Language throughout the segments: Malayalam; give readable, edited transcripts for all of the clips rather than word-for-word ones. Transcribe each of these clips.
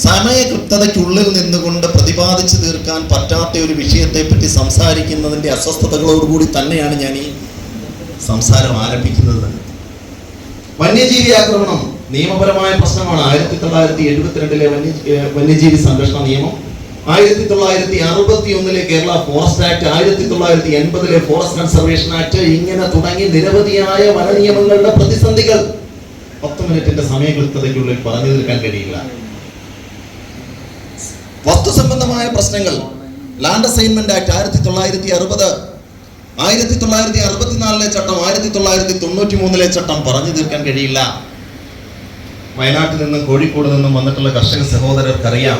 സമയകൃത്യതയ്ക്കുള്ളിൽ നിന്നുകൊണ്ട് പ്രതിപാദിച്ചു തീർക്കാൻ പറ്റാത്ത ഒരു വിഷയത്തെപ്പറ്റി സംസാരിക്കുന്നതിൻ്റെ അസ്വസ്ഥതകളോടുകൂടി തന്നെയാണ് ഞാൻ ഈ സംസാരം ആരംഭിക്കുന്നത്. വന്യജീവി ആക്രമണം നിയമപരമായ പ്രശ്നമാണ്. 1972 വന്യജീവി സംരക്ഷണ നിയമം, 1961 Kerala forest act, 1980 forest conservation act, ഇങ്ങനെ തുടങ്ങി നിരവധിയായ വന നിയമങ്ങളുടെ പ്രതിസന്ധികൾ 10 മിനിറ്റിന്റെ സമയകൃത്യതയ്ക്കുള്ളിൽ പറഞ്ഞു തീർക്കാൻ കഴിയില്ല. വസ്തുസംബന്ധമായ പ്രശ്നങ്ങൾ, ലാൻഡ് അസൈൻമെന്റ് ആക്ട് 1960, 1964 ചട്ടം, 1993 ചട്ടം പറഞ്ഞു തീർക്കാൻ കഴിയില്ല. വയനാട്ടിൽ നിന്നും കോഴിക്കോട് നിന്നും വന്നിട്ടുള്ള കർഷക സഹോദരർക്കറിയാം.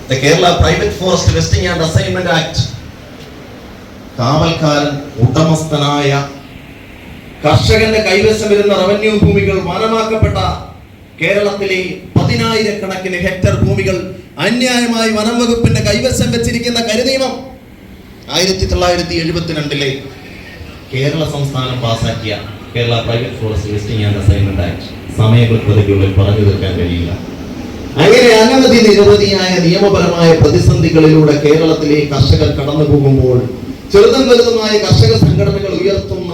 The Kerala private forest vesting and assignment act, കാവൽക്കാരൻ ഉടമസ്ഥനായ കർഷകന്റെ കൈവശം വരുന്ന റവന്യൂ ഭൂമികൾ വനമാക്കപ്പെട്ട കേരളത്തിലെ 10,000 ഹെക്ടർ ഭൂമികൾ അന്യായമായി വനം വകുപ്പിന്റെ കൈവശം വെച്ചിരിക്കുന്ന കരിനിയമം 1972 കേരള സംസ്ഥാനം പാസാക്കിയ Kerala private forest vesting and assignment act സമയകൃത്യതയ്ക്കുള്ളിൽ പറഞ്ഞു തീർക്കാൻ കഴിയില്ല. അങ്ങനെ അനവധി നിരവധിയായ നിയമപരമായ പ്രതിസന്ധികളിലൂടെ കേരളത്തിലെ കർഷകർ കടന്നു പോകുമ്പോൾ ചെറുതും വലുതുമായ കർഷക സംഘടനകൾ ഉയർത്തുന്ന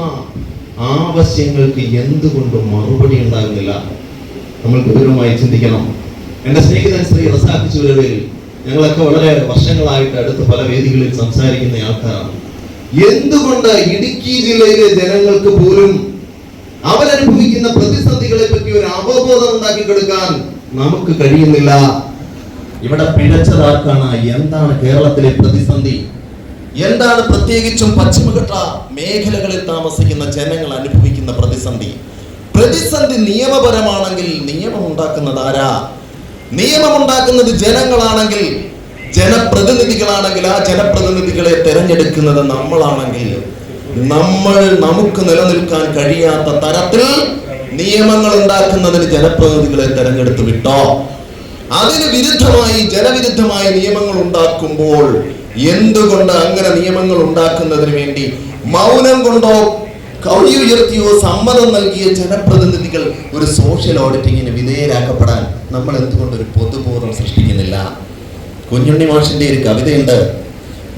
ആവശ്യങ്ങൾക്ക് എന്തുകൊണ്ടും മറുപടി ഉണ്ടാകുന്നില്ല. നമ്മൾ ഗൗരവമായി ചിന്തിക്കണം. എന്റെ സ്നേഹിതൻ ശ്രീ റസാഖ് ചൂരവേൽ, ഞങ്ങളൊക്കെ വളരെ വർഷങ്ങളായിട്ട് അടുത്ത് പല വേദികളിൽ സംസാരിക്കുന്ന ആൾക്കാരാണ്. എന്തുകൊണ്ട് ഇടുക്കി ജില്ലയിലെ ജനങ്ങൾക്ക് പോലും അവരനുഭവിക്കുന്ന പ്രതിസന്ധികളെ പറ്റി ഒരു അവബോധം ഉണ്ടാക്കി കൊടുക്കാൻ നമുക്ക് കഴിയുന്നില്ല? ഇവിടെ പിഴച്ചതാർക്കാണ്? എന്താണ് കേരളത്തിലെ പ്രതിസന്ധി? എന്താണ് പ്രത്യേകിച്ചും പശ്ചിമഘട്ട മേഖലകളിൽ താമസിക്കുന്ന ജനങ്ങൾ അനുഭവിക്കുന്ന പ്രതിസന്ധി? പ്രതിസന്ധി നിയമപരമാണെങ്കിൽ നിയമം ഉണ്ടാക്കുന്നത് ആരാ? നിയമമുണ്ടാക്കുന്നത് ജനങ്ങളാണെങ്കിൽ, ജനപ്രതിനിധികളാണെങ്കിൽ, ആ ജനപ്രതിനിധികളെ തെരഞ്ഞെടുക്കുന്നത് നമ്മളാണെങ്കിൽ, നമുക്ക് നിലനിൽക്കാൻ കഴിയാത്ത തരത്തിൽ നിയമങ്ങൾ ഉണ്ടാക്കുന്നതിന് ജനപ്രതിനിധികളെ തെരഞ്ഞെടുത്ത് വിട്ടോ? അതിന് വിരുദ്ധമായി ജനവിരുദ്ധമായ നിയമങ്ങൾ ഉണ്ടാക്കുമ്പോൾ എന്തുകൊണ്ട് അങ്ങനെ നിയമങ്ങൾ ഉണ്ടാക്കുന്നതിന് വേണ്ടി മൗനം കൊണ്ടോ കൈ ഉയർത്തിയോ സമ്മതം നൽകിയ ജനപ്രതിനിധികൾ ഒരു സോഷ്യൽ ഓഡിറ്റിങ്ങിന് വിധേയരാക്കപ്പെടാൻ നമ്മൾ എന്തുകൊണ്ട് ഒരു പൊതുബോധം സൃഷ്ടിക്കുന്നില്ല? കുഞ്ഞുണ്ണി മാഷിന്റെ ഒരു കവിതയുണ്ട്.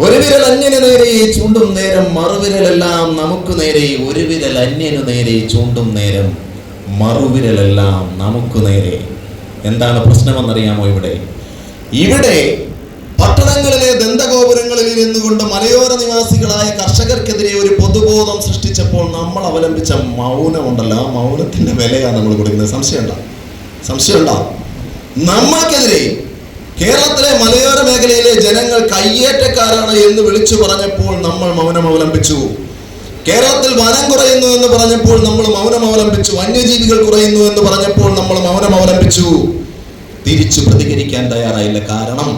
ഒരു വിരൽ അന്യനു നേരെ ചൂണ്ടും നേരം മറുവിരലെല്ലാം നമുക്ക് നേരെ, ഒരു വിരൽ അന്യനു നേരെ ചൂണ്ടും നേരം മറുവിരലെല്ലാം നമുക്ക് നേരെ. എന്താണ് പ്രശ്നമെന്നറിയാമോ? ഇവിടെ പട്ടണങ്ങളിലെ ദന്തഗോപുരങ്ങളിൽ നിന്നുകൊണ്ട് മലയോര നിവാസികളായ കർഷകർക്കെതിരെ ഒരു പൊതുബോധം സൃഷ്ടിച്ചപ്പോൾ നമ്മൾ അവലംബിച്ച മൗനമുണ്ടല്ലോ, ആ മൗനത്തിന്റെ വിലയാണ് നമ്മൾ കൊടുക്കുന്നത്. സംശയമുണ്ടോ? നമ്മൾക്കെതിരെ കേരളത്തിലെ മലയോര മേഖലയിലെ ജനങ്ങൾ കയ്യേറ്റക്കാരാണ് എന്ന് വിളിച്ചു പറഞ്ഞപ്പോൾ നമ്മൾ മൗനം അവലംബിച്ചു. കേരളത്തിൽ വനം കുറയുന്നു എന്ന് പറഞ്ഞപ്പോൾ നമ്മൾ മൗനം അവലംബിച്ചു. വന്യജീവികൾ കുറയുന്നു എന്ന് പറഞ്ഞപ്പോൾ നമ്മൾ മൗനം അവലംബിച്ചു. തിരിച്ചു പ്രതികരിക്കാൻ തയ്യാറായില്ല. കാരണം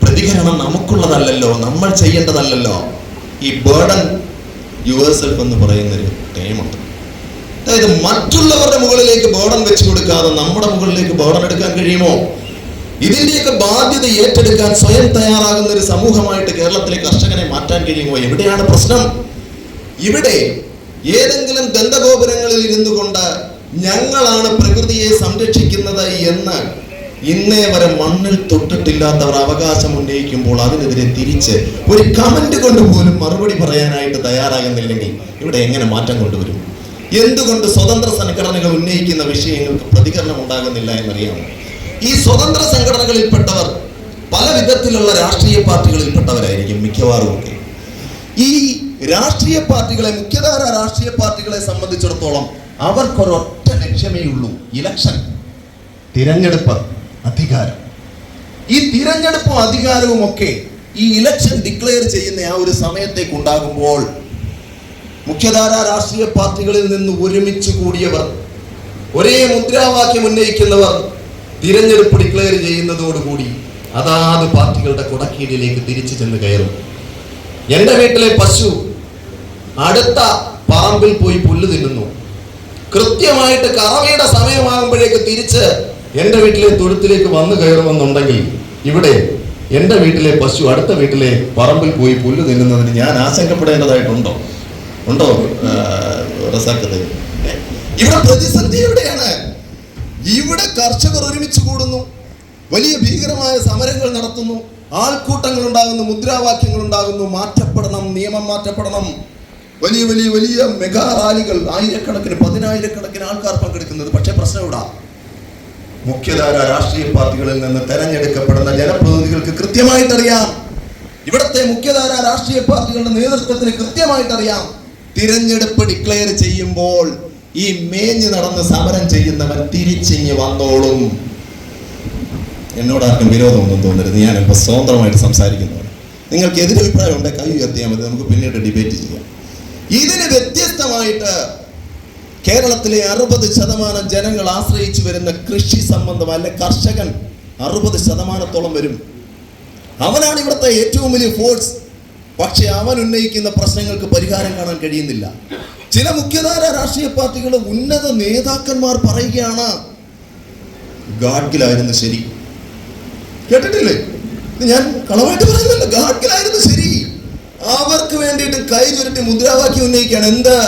പ്രതികരണം നമുക്കുള്ളതല്ലല്ലോ, നമ്മൾ ചെയ്യേണ്ടതല്ലല്ലോ. ഈ ബേർഡൻ യുവർസെൽഫ് എന്ന് പറയുന്നൊരു ടൈമുണ്ട്. അതായത് മറ്റുള്ളവരുടെ മുകളിലേക്ക് ബേർഡൻ വെച്ച് കൊടുക്കാതെ നമ്മുടെ മുകളിലേക്ക് ബേർഡൻ എടുക്കാൻ കഴിയുമോ? ഇതിന്റെയൊക്കെ ബാധ്യത ഏറ്റെടുക്കാൻ സ്വയം തയ്യാറാകുന്ന ഒരു സമൂഹമായിട്ട് കേരളത്തിലെ കർഷകനെ മാറ്റാൻ കഴിയുമോ? എവിടെയാണ് പ്രശ്നം? ഇവിടെ ഏതെങ്കിലും ദന്തഗോപുരങ്ങളിൽ ഇരുന്നു കൊണ്ട് ഞങ്ങളാണ് പ്രകൃതിയെ സംരക്ഷിക്കുന്നത് എന്ന് ഇന്നേ വരെ മണ്ണിൽ തൊട്ടിട്ടില്ലാത്തവർ അവകാശം ഉന്നയിക്കുമ്പോൾ അതിനെതിരെ തിരിച്ച് ഒരു കമന്റ് കൊണ്ട് പോലും മറുപടി പറയാനായിട്ട് തയ്യാറാകുന്നില്ലെങ്കിൽ ഇവിടെ എങ്ങനെ മാറ്റം കൊണ്ടുവരും? എന്തുകൊണ്ട് സ്വതന്ത്ര സംഘടനകൾ ഉന്നയിക്കുന്ന വിഷയങ്ങൾക്ക് പ്രതികരണം ഉണ്ടാകുന്നില്ല എന്നറിയാമോ? ഈ സ്വതന്ത്ര സംഘടനകളിൽപ്പെട്ടവർ പല വിധത്തിലുള്ള രാഷ്ട്രീയ പാർട്ടികളിൽപ്പെട്ടവരായിരിക്കും മിക്കവാറും ഒക്കെ. ഈ രാഷ്ട്രീയ പാർട്ടികളെ, മുഖ്യധാര രാഷ്ട്രീയ പാർട്ടികളെ സംബന്ധിച്ചിടത്തോളം അവർക്കൊരൊറ്റ ലക്ഷ്യമേ ഉള്ളൂ: ഇലക്ഷൻ, തിരഞ്ഞെടുപ്പ്, അധികാരം. ഈ തിരഞ്ഞെടുപ്പും അധികാരവും ഒക്കെ ഈ ഇലക്ഷൻ ഡിക്ലെയർ ചെയ്യുന്ന ആ ഒരു സമയത്തേക്ക് ഉണ്ടാകുമ്പോൾ മുഖ്യധാര രാഷ്ട്രീയ പാർട്ടികളിൽ നിന്ന് ഒരുമിച്ച് കൂടിയവർ, ഒരേ മുദ്രാവാക്യം ഉന്നയിക്കുന്നവർ തിരഞ്ഞെടുപ്പ് ഡിക്ലെയർ ചെയ്യുന്നതോടുകൂടി അതാത് പാർട്ടികളുടെ കുടക്കീഴിലേക്ക് തിരിച്ചു ചെന്ന് കയറും. എൻ്റെ വീട്ടിലെ പശു അടുത്ത പറമ്പിൽ പോയി പുല്ല് തിന്നുന്നു. കൃത്യമായിട്ട് കറവയുടെ സമയമാകുമ്പോഴേക്ക് തിരിച്ച് എൻ്റെ വീട്ടിലെ തൊഴുത്തിലേക്ക് വന്നു കയറുമെന്നുണ്ടെങ്കിൽ ഇവിടെ എൻ്റെ വീട്ടിലെ പശു അടുത്ത വീട്ടിലെ പറമ്പിൽ പോയി പുല്ല് തിന്നുന്നതിന് ഞാൻ ആശങ്കപ്പെടേണ്ടതായിട്ടുണ്ടോ? റസാഖ്, ഇവിടെ പ്രതിസന്ധി എവിടെയാണ്? ഇവിടെ കർഷകർ ഒരുമിച്ച് കൂടുന്നു, വലിയ ഭീകരമായ സമരങ്ങൾ നടത്തുന്നു, ആൾക്കൂട്ടങ്ങൾ ഉണ്ടാകുന്നു, മുദ്രാവാക്യങ്ങൾ ഉണ്ടാകുന്നു, മാറ്റപ്പെടണം, നിയമം മാറ്റപ്പെടണം. വലിയ വലിയ വലിയ മെഗാ റാലികൾ, ആയിരക്കണക്കിന് 10,000-കണക്കിന് ആൾക്കാർ പങ്കെടുക്കുന്നത്. പക്ഷേ പ്രശ്നം ഇവിടെ മുഖ്യധാര രാഷ്ട്രീയ പാർട്ടികളിൽ നിന്ന് തെരഞ്ഞെടുക്കപ്പെടുന്ന ജനപ്രതിനിധികൾക്ക് കൃത്യമായിട്ടറിയാം, ഇവിടുത്തെ മുഖ്യധാര രാഷ്ട്രീയ പാർട്ടികളുടെ നേതൃത്വത്തിന് കൃത്യമായിട്ടറിയാം, തിരഞ്ഞെടുപ്പ് ഡിക്ലെയർ ചെയ്യുമ്പോൾ ഈ മേഞ്ഞ് നടന്ന് സമരം ചെയ്യുന്നവൻ തിരിച്ചിഞ്ഞ് വന്നോളും. എന്നോടാർക്കും വിരോധമൊന്നും തോന്നരുത്, ഞാൻ ഇപ്പോൾ സ്വതന്ത്രമായിട്ട് സംസാരിക്കുന്നതാണ്. നിങ്ങൾക്ക് എതിരഭിപ്രായം ഉണ്ടെങ്കിൽ കൈ ഉയർത്തിയാൽ മതി, നമുക്ക് പിന്നീട് ഡിബേറ്റ് ചെയ്യാം. ഇതിന് വ്യത്യസ്തമായിട്ട് കേരളത്തിലെ 60% ജനങ്ങൾ ആശ്രയിച്ചു വരുന്ന കൃഷി സംബന്ധം അല്ലെ കർഷകൻ 60% വരും. അവനാണ് ഇവിടുത്തെ ഏറ്റവും വലിയ ഫോഴ്സ്. പക്ഷെ അവൻ ഉന്നയിക്കുന്ന പ്രശ്നങ്ങൾക്ക് പരിഹാരം കാണാൻ കഴിയുന്നില്ല. ചില മുഖ്യധാര രാഷ്ട്രീയ പാർട്ടികൾ ഉന്നത നേതാക്കന്മാർ പറയുകയാണ്, ഗാഡ്ഗിലായിരുന്നു ശരി. കേട്ടിട്ടില്ലേ? ഞാൻ കളവായിട്ട് പറയുന്നില്ല, ഗാഡ്ഗിലായിരുന്നു ശരി. അവർക്ക് വേണ്ടിയിട്ട് കൈ ചുരുട്ടി മുദ്രാവാക്യം ഉന്നയിക്കുകയാണ്. എന്ത്?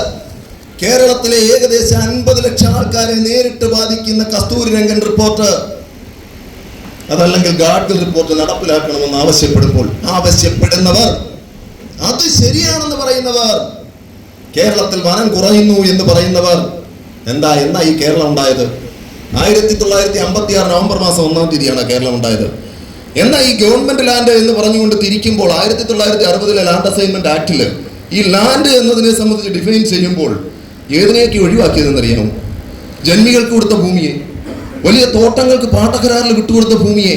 കേരളത്തിലെ ഏകദേശം 50 ലക്ഷം ആൾക്കാരെ നേരിട്ട് ബാധിക്കുന്ന കസ്തൂരി രംഗൻ റിപ്പോർട്ട്, അതല്ലെങ്കിൽ ഗാഡ്ഗിൽ റിപ്പോർട്ട് നടപ്പിലാക്കണമെന്ന് ആവശ്യപ്പെടുന്നവർ, അത് ശരിയാണെന്ന് പറയുന്നവർ, കേരളത്തിൽ വനം കുറയുന്നു എന്ന് പറയുന്നവർ, എന്നാ ഈ കേരളം ഉണ്ടായത്? 1956 നവംബർ മാസം 1-ാം തീയതിയാണ് കേരളം ഉണ്ടായത്. എന്നാൽ ഈ ഗവൺമെന്റ് ലാൻഡ് എന്ന് പറഞ്ഞുകൊണ്ട് തിരിക്കുമ്പോൾ 1960 ലാൻഡ് അസൈൻമെന്റ് ആക്ടില് ഈ ലാൻഡ് എന്നതിനെ സംബന്ധിച്ച് ഡിഫൈൻ ചെയ്യുമ്പോൾ ഏതിനെയൊക്കെ ഒഴിവാക്കിയതെന്നറിയാമോ? ജന്മികൾക്ക് കൊടുത്ത ഭൂമിയെ, വലിയ തോട്ടങ്ങൾക്ക് പാട്ടക്കരാറിൽ വിട്ടുകൊടുത്ത ഭൂമിയെ,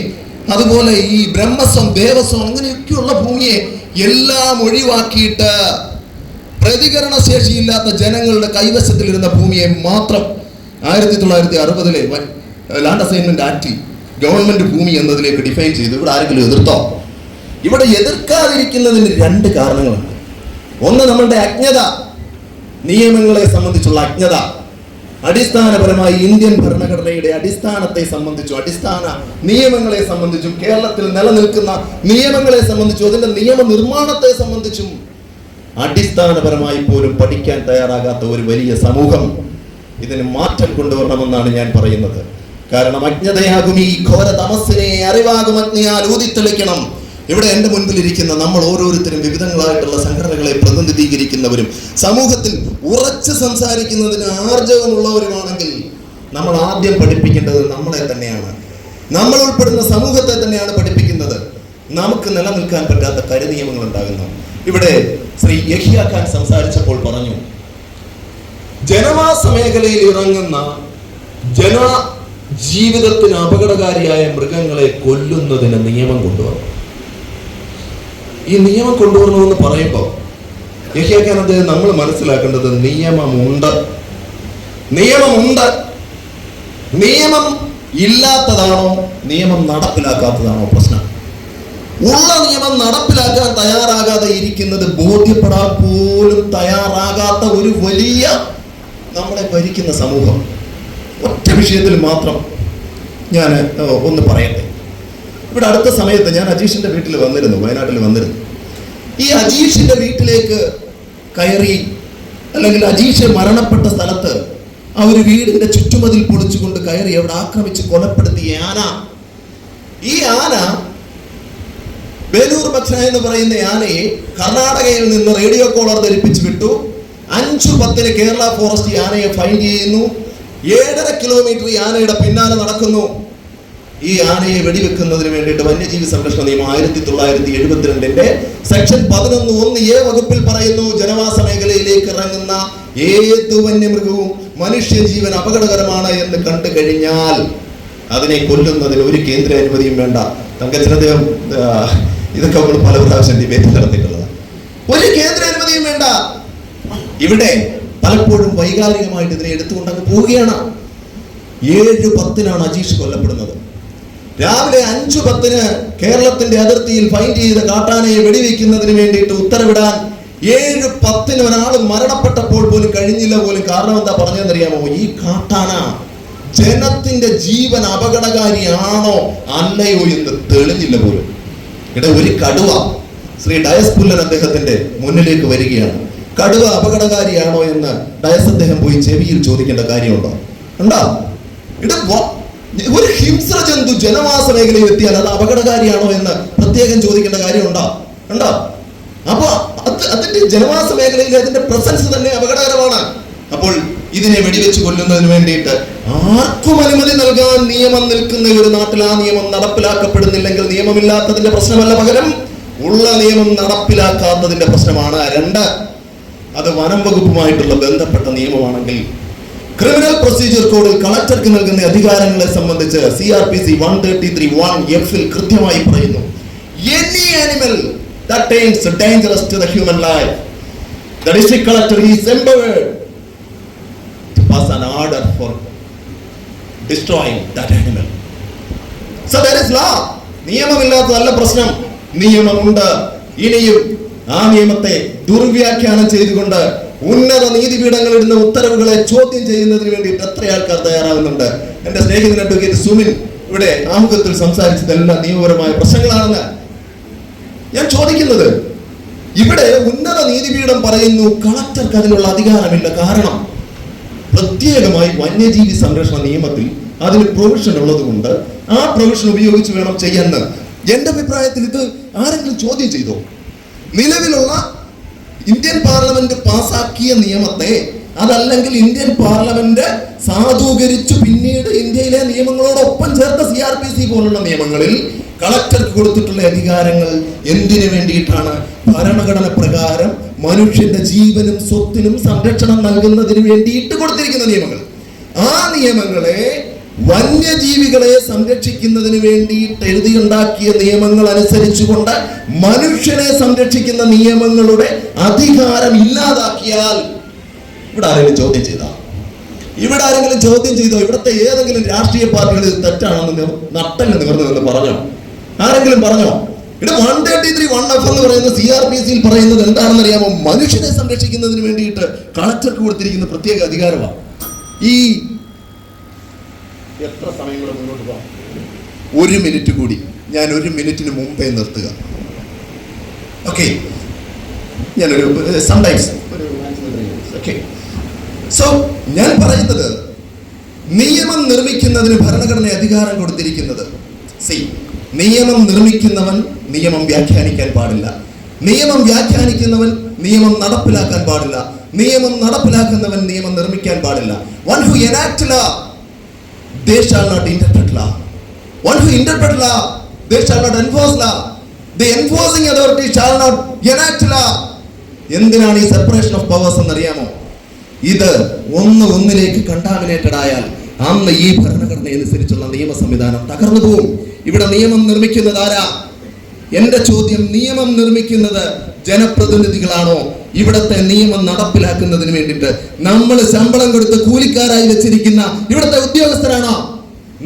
അതുപോലെ ഈ ബ്രഹ്മസ്വം, ദേവസ്വം അങ്ങനെയൊക്കെയുള്ള ഭൂമിയെ എല്ലാം ഒഴിവാക്കിയിട്ട് പ്രതികരണ ശേഷിയില്ലാത്ത ജനങ്ങളുടെ കൈവശത്തിലിരുന്ന ഭൂമിയെ മാത്രം 1960 ലാൻഡ് അസൈൻമെന്റ് ആക്ടിൽ ഗവൺമെന്റ് ഭൂമി എന്നതിലേക്ക് ഡിഫൈൻ ചെയ്തു. ഇവിടെ ആരെങ്കിലും എതിർത്തോ? ഇവിടെ എതിർക്കാതിരിക്കുന്നതിന് 2 കാരണങ്ങളുണ്ട്. ഒന്ന്, നമ്മളുടെ അജ്ഞത, നിയമങ്ങളെ സംബന്ധിച്ചുള്ള അജ്ഞത. അടിസ്ഥാനപരമായി ഇന്ത്യൻ ഭരണഘടനയുടെ അടിസ്ഥാനത്തെ സംബന്ധിച്ചും അടിസ്ഥാന നിയമങ്ങളെ സംബന്ധിച്ചും കേരളത്തിൽ നിലനിൽക്കുന്ന നിയമങ്ങളെ സംബന്ധിച്ചും അതിന്റെ നിയമനിർമ്മാണത്തെ സംബന്ധിച്ചും അടിസ്ഥാനപരമായി പോലും പഠിക്കാൻ തയ്യാറാകാത്ത ഒരു വലിയ സമൂഹം. ഇതിന് മാറ്റം കൊണ്ടുവരണമെന്നാണ് ഞാൻ പറയുന്നത്. കാരണം അജ്ഞതയാകും ഈ ഘോര തമസ്സിനെ അറിവാകും അഗ്നിയാൽ ഊതിത്തെളിക്കണം. ഇവിടെ എൻ്റെ മുൻപിലിരിക്കുന്ന നമ്മൾ ഓരോരുത്തരും വിവിധങ്ങളായിട്ടുള്ള സംഘടനകളെ പ്രതിനിധീകരിക്കുന്നവരും സമൂഹത്തിൽ ഉറച്ച് സംസാരിക്കുന്നതിന് ആർജവമുള്ളവരുമാണെങ്കിൽ നമ്മൾ ആദ്യം പഠിപ്പിക്കേണ്ടത് നമ്മളെ തന്നെയാണ്. നമ്മൾ ഉൾപ്പെടുന്ന സമൂഹത്തെ തന്നെയാണ് പഠിപ്പിക്കുന്നത്. നമുക്ക് നിലനിൽക്കാൻ പറ്റാത്ത കരിനിയമങ്ങൾ ഉണ്ടാകുന്നു. ഇവിടെ ശ്രീ യഹിയ ഖാൻ സംസാരിച്ചപ്പോൾ പറഞ്ഞു, ജനവാസ മേഖലയിൽ ഇറങ്ങുന്ന ജീവിതത്തിന് അപകടകാരിയായ മൃഗങ്ങളെ കൊല്ലുന്നതിന് നിയമം കൊണ്ടുവരണം. ഈ നിയമം കൊണ്ടുവരണമെന്ന് പറയുമ്പോൾ യഹിയ ഖാൻ അദ്ദേഹം നമ്മൾ മനസ്സിലാക്കേണ്ടത് നിയമമുണ്ട്. നിയമം ഇല്ലാത്തതാണോ നിയമം നടപ്പിലാക്കാത്തതാണോ പ്രശ്നം? ഉള്ള നിയമം നടപ്പിലാക്കാൻ തയ്യാറാകാതെ ഇരിക്കുന്നത് ബോധ്യപ്പെടാൻ പോലും തയ്യാറാകാത്ത ഒരു വലിയ നമ്മളെ ഭരിക്കുന്ന സമൂഹം. ഒറ്റ വിഷയത്തിൽ മാത്രം ഞാൻ ഒന്ന് പറയട്ടെ. ഇവിടെ അടുത്ത സമയത്ത് ഞാൻ അജീഷിന്റെ വീട്ടിൽ വന്നിരുന്നു, വയനാട്ടിൽ വന്നിരുന്നു. ഈ അജീഷിന്റെ വീട്ടിലേക്ക് കയറി, അല്ലെങ്കിൽ അജീഷ് മരണപ്പെട്ട സ്ഥലത്ത് ആ ഒരു വീടിന്റെ ചുറ്റുമതിൽ പൊളിച്ചുകൊണ്ട് കയറി അവിടെ ആക്രമിച്ച് കൊലപ്പെടുത്തിയ ആന. ഈ ആന ബേലൂർ ബക്ഷ എന്ന് പറയുന്ന ആനയെ കർണാടകയിൽ നിന്ന് റേഡിയോ കോളർ ധരിപ്പിച്ചു വിട്ടു. 5:10 കേരള ഫോറസ്റ്റ് ഈ ആനയെ ഫൈൻഡ് ചെയ്യുന്നു. 7.5 കിലോമീറ്റർ ഈ ആനയുടെ പിന്നാലെ നടക്കുന്നു. ഈ ആനയെ വെടിവെക്കുന്നതിന് വേണ്ടിയിട്ട് വന്യജീവി സംരക്ഷണ നിയമം 1972 സെക്ഷൻ 11(1)A വകുപ്പിൽ പറയുന്നു, ജനവാസ മേഖലയിലേക്ക് ഇറങ്ങുന്ന ഏത് വന്യമൃഗവും മനുഷ്യജീവൻ അപകടകരമാണ് എന്ന് കണ്ടു കഴിഞ്ഞാൽ അതിനെ കൊല്ലുന്നതിന് ഒരു കേന്ദ്ര അനുമതിയും വേണ്ട. തങ്കച്ചനദ്ദേഹം ഇതൊക്കെ നമ്മൾ പല പ്രാവശ്യം ഡിബേറ്റ് നടത്തിയിട്ടുള്ളതാണ്. ഒരു കേന്ദ്ര അനുമതിയും വേണ്ട. ഇവിടെ പലപ്പോഴും വൈകാരികമായിട്ട് ഇതിനെ എടുത്തുകൊണ്ടങ്ങ് പോവുകയാണ്. 7:10 അജീഷ് കൊല്ലപ്പെടുന്നത്. രാവിലെ 5:10 കേരളത്തിന്റെ അതിർത്തിയിൽ ഫൈൻഡ് ചെയ്ത കാട്ടാനയെ വെടിവെക്കുന്നതിന് വേണ്ടിയിട്ട് ഉത്തരവിടാൻ 7:10 ഒരാൾ മരണപ്പെട്ടപ്പോൾ പോലും കഴിഞ്ഞില്ല പോലും. കാരണം എന്താ പറഞ്ഞതെന്നറിയാമോ? ഈ കാട്ടാന ജനത്തിന്റെ ജീവൻ അപകടകാരിയാണോ അല്ലയോ എന്ന് തെളിഞ്ഞില്ല പോലും. ഇവിടെ ഒരു കടുവ, ശ്രീ ഡയസ് പുല്ലൻ അദ്ദേഹത്തിന്റെ മുന്നിലേക്ക് വരികയാണ്. കടുവ അപകടകാരിയാണോ എന്ന് ഡയസ് അദ്ദേഹം പോയി ചെവിയിൽ ചോദിക്കേണ്ട കാര്യമുണ്ടോ? ഉണ്ടോ? ഒരു ഹിംസ്ര ജന്തു ജനവാസ മേഖലയിൽ എത്തിയാൽ അത് അപകടകാരിയാണോ എന്ന് പ്രത്യേകം ചോദിക്കേണ്ട കാര്യമുണ്ടോ? ഉണ്ടോ? അപ്പൊ അതിന്റെ ജനവാസ മേഖലയിൽ അതിന്റെ പ്രസൻസ് തന്നെ അപകടകരമാണ്. അപ്പോൾ ഇതിനെ വെടിവെച്ച് കൊല്ലുന്നതിന് വേണ്ടിയിട്ട് ആർക്കും അനുമതി നൽകാൻ നിയമം നിൽക്കുന്ന ഒരു നാട്ടിൽ ആ നിയമം നടപ്പിലാക്കപ്പെടുന്നില്ലെങ്കിൽ നിയമമില്ലാത്തതിന്റെ പ്രശ്നമല്ല, പകരം ഉള്ള നിയമം നടപ്പിലാക്കാത്തതിന്റെ പ്രശ്നമാണ്. 2, അത് വനം വകുപ്പുമായിട്ടുള്ള ബന്ധപ്പെട്ട നിയമമാണെങ്കിൽ ക്രിമിനൽ പ്രൊസീജിയർ കോഡിൽ കളക്ടർക്ക് നൽകുന്ന അധികാരങ്ങളെ സംബന്ധിച്ച് CRPC 133(1)F കൃത്യമായി പറയുന്നു, any animal that is dangerous to the human life, the district collector is empowered to pass an order for destroying that animal. So there is law. നിയമമില്ലാത്തതല്ല പ്രശ്നം, നിയമമുണ്ട്. ഇനിയും ആ നിയമത്തെ ദുർവ്യാഖ്യാനം ചെയ്തുകൊണ്ട് ഉന്നത നീതിപീഠങ്ങൾ ഇടുന്ന ഉത്തരവുകളെ ചോദ്യം ചെയ്യുന്നതിന് വേണ്ടിയിട്ട് എത്ര ആൾക്കാർ തയ്യാറാകുന്നുണ്ട്? എന്റെ സ്നേഹിതൻ അഡ്വക്കേറ്റ് സുമിൻ ഇവിടെ ആമുഖത്തിൽ സംസാരിച്ചതെല്ലാം നിയമപരമായ പ്രശ്നങ്ങളാണെന്ന് ഞാൻ ചോദിക്കുന്നത്. ഇവിടെ ഉന്നത നീതിപീഠം പറയുന്നു കളക്ടർക്ക് അതിനുള്ള അധികാരമില്ല. കാരണം പ്രത്യേകമായി വന്യജീവി സംരക്ഷണ നിയമത്തിൽ അതിന് പ്രൊവിഷൻ ഉള്ളത് കൊണ്ട് ആ പ്രൊവിഷൻ ഉപയോഗിച്ച് വേണം ചെയ്യാൻ. എന്റെ അഭിപ്രായത്തിൽ ഇത് ആരെങ്കിലും ചോദ്യം ചെയ്തോ? നിലവിലുള്ള ഇന്ത്യൻ പാർലമെന്റ് പാസാക്കിയ നിയമത്തെ, അതല്ലെങ്കിൽ ഇന്ത്യൻ പാർലമെന്റ് സാധൂകരിച്ചു പിന്നീട് ഇന്ത്യയിലെ നിയമങ്ങളോടൊപ്പം ചേർത്ത CRPC പോലുള്ള നിയമങ്ങളിൽ കളക്ടർക്ക് കൊടുത്തിട്ടുള്ള അധികാരങ്ങൾ എന്തിനു വേണ്ടിയിട്ടാണ്? ഭരണഘടന പ്രകാരം മനുഷ്യന്റെ ജീവനും സ്വത്തിനും സംരക്ഷണം നൽകുന്നതിന് വേണ്ടിയിട്ട് കൊടുത്തിരിക്കുന്ന നിയമങ്ങൾ. ആ നിയമങ്ങളെ വന്യജീവികളെ സംരക്ഷിക്കുന്നതിന് വേണ്ടിയിട്ട് എഴുതിയുണ്ടാക്കിയ നിയമങ്ങൾ അനുസരിച്ചുകൊണ്ട് മനുഷ്യനെ സംരക്ഷിക്കുന്ന നിയമങ്ങളുടെ അധികാരം ഇല്ലാതാക്കിയാൽ ഇവിടെ ആരെങ്കിലും ചോദ്യം ചെയ്താ? ഇവിടെ ആരെങ്കിലും ചോദ്യം ചെയ്തോ? ഇവിടുത്തെ ഏതെങ്കിലും രാഷ്ട്രീയ പാർട്ടികൾ ഇത് തെറ്റാണെന്ന് നട്ടല് നിവർന്നു എന്ന് പറഞ്ഞോ? ആരെങ്കിലും പറഞ്ഞോ? ഇവിടെ 133(1)F എന്ന് പറയുന്ന CRPC പറയുന്നത് എന്താണെന്ന് അറിയാമോ? മനുഷ്യനെ സംരക്ഷിക്കുന്നതിന് വേണ്ടിയിട്ട് കളക്ടർക്ക് കൊടുത്തിരിക്കുന്ന പ്രത്യേക അധികാരമാണ്. ഈ എത്ര സമയം കൂടെ മുന്നോട്ട് പോകാം? 1 മിനിറ്റ് കൂടി, ഞാൻ 1 മിനിറ്റിന് മുമ്പേ നിർത്തുക. ഓക്കെ, ഞാനൊരു സംടൈംസ് ഓക്കെ. സോ ഞാൻ പറയുന്നത്, നിയമം നിർമ്മിക്കുന്നതിന് ഭരണഘടന അധികാരം കൊടുത്തിരിക്കുന്നത്. നിയമം നിർമ്മിക്കുന്നവൻ നിയമം വ്യാഖ്യാനിക്കാൻ പാടില്ല, നിയമം വ്യാഖ്യാനിക്കുന്നവൻ നിയമം നടപ്പിലാക്കാൻ പാടില്ല, നിയമം നടപ്പിലാക്കുന്നവൻ നിയമം നിർമ്മിക്കാൻ പാടില്ല. One who enact law, they shall not interpret law. One who interpret law, they shall not enforce law. The enforcing authority shall not enact law. എന്തിനാണ് ഈ സെപ്പറേഷൻ ഓഫ് പവേഴ്സ് എന്നറിയാമോ? ഇത് ഒന്നിലേക്ക് കണ്ടാമിനേറ്റഡ് ആയാൽ അന്ന് ഈ ഭരണഘടന അനുസരിച്ചുള്ള നിയമ സംവിധാനം തകർന്നു പോകും. ഇവിടെ നിയമം നിർമ്മിക്കുന്നത് ആരാ? എന്റെ ചോദ്യം, നിയമം നിർമ്മിക്കുന്നത് ജനപ്രതിനിധികളാണോ? ഇവിടത്തെ നിയമം നടപ്പിലാക്കുന്നതിന് വേണ്ടിയിട്ട് നമ്മൾ ശമ്പളം കൊടുത്ത് കൂലിക്കാരായി വെച്ചിരിക്കുന്ന ഇവിടുത്തെ ഉദ്യോഗസ്ഥരാണോ?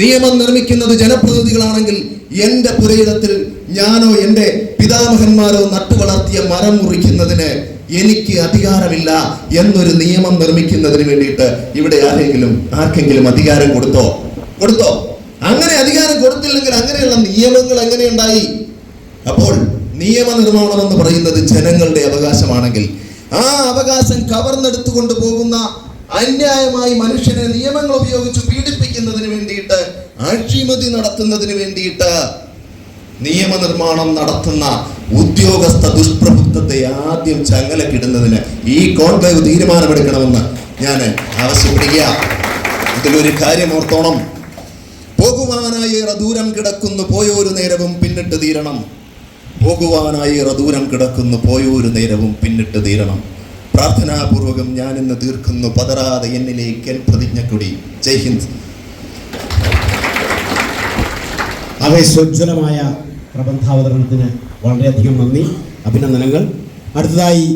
നിയമം നിർമ്മിക്കുന്നത് ജനപ്രതിനിധികളാണെങ്കിൽ എന്റെ പുരയിടത്തിൽ ഞാനോ എന്റെ പിതാമഹന്മാരോ നട്ടുവളർത്തിയ മരം മുറിക്കുന്നതിന് എനിക്ക് അധികാരമില്ല എന്നൊരു നിയമം നിർമ്മിക്കുന്നതിന് വേണ്ടിയിട്ട് ഇവിടെ ആർക്കെങ്കിലും അധികാരം കൊടുത്തോ? അങ്ങനെ അധികാരം കൊടുത്തില്ലെങ്കിൽ അങ്ങനെയുള്ള നിയമങ്ങൾ എങ്ങനെയുണ്ടായി? അപ്പോൾ നിയമനിർമ്മാണം എന്ന് പറയുന്നത് ജനങ്ങളുടെ അവകാശമാണെങ്കിൽ ആ അവകാശം കവർന്നെടുത്തുകൊണ്ട് പോകുന്ന, അന്യായമായി മനുഷ്യനെ നിയമങ്ങൾ ഉപയോഗിച്ച് പീഡിപ്പിക്കുന്നതിന് വേണ്ടിയിട്ട്, അഴിമതി നടത്തുന്നതിന് വേണ്ടിയിട്ട് നിയമനിർമ്മാണം നടത്തുന്ന ഉദ്യോഗസ്ഥ ദുഷ്പ്രഭുത്വത്തെ ആദ്യം ചങ്ങലക്കിടുന്നതിന് ഈ കോൺക്ലേവ് തീരുമാനമെടുക്കണമെന്ന് ഞാൻ ആവശ്യപ്പെടുക. ഇതിലൊരു കാര്യം ഓർത്തോണം, പോകുവാനായി ഏറെ ദൂരം കിടക്കുന്നു പോയൊരു നേരവും പിന്നിട്ട് തീരണം. പോകുവാനായി ഏറെ ദൂരം കിടക്കുന്നു പോയൊരു നേരവും പിന്നിട്ട് തീരണം. പ്രാർത്ഥനാപൂർവകം ഞാൻ ഇന്ന് തീർക്കുന്നു, പതറാതെ എന്നിലേക്ക് എൻ പ്രതിജ്ഞക്കൊടി. ജയ് ഹിന്ദ്. സ്വജ്വലമായ പ്രബന്ധാവതരണത്തിന് വളരെയധികം നന്ദി, അഭിനന്ദനങ്ങൾ. അടുത്തതായി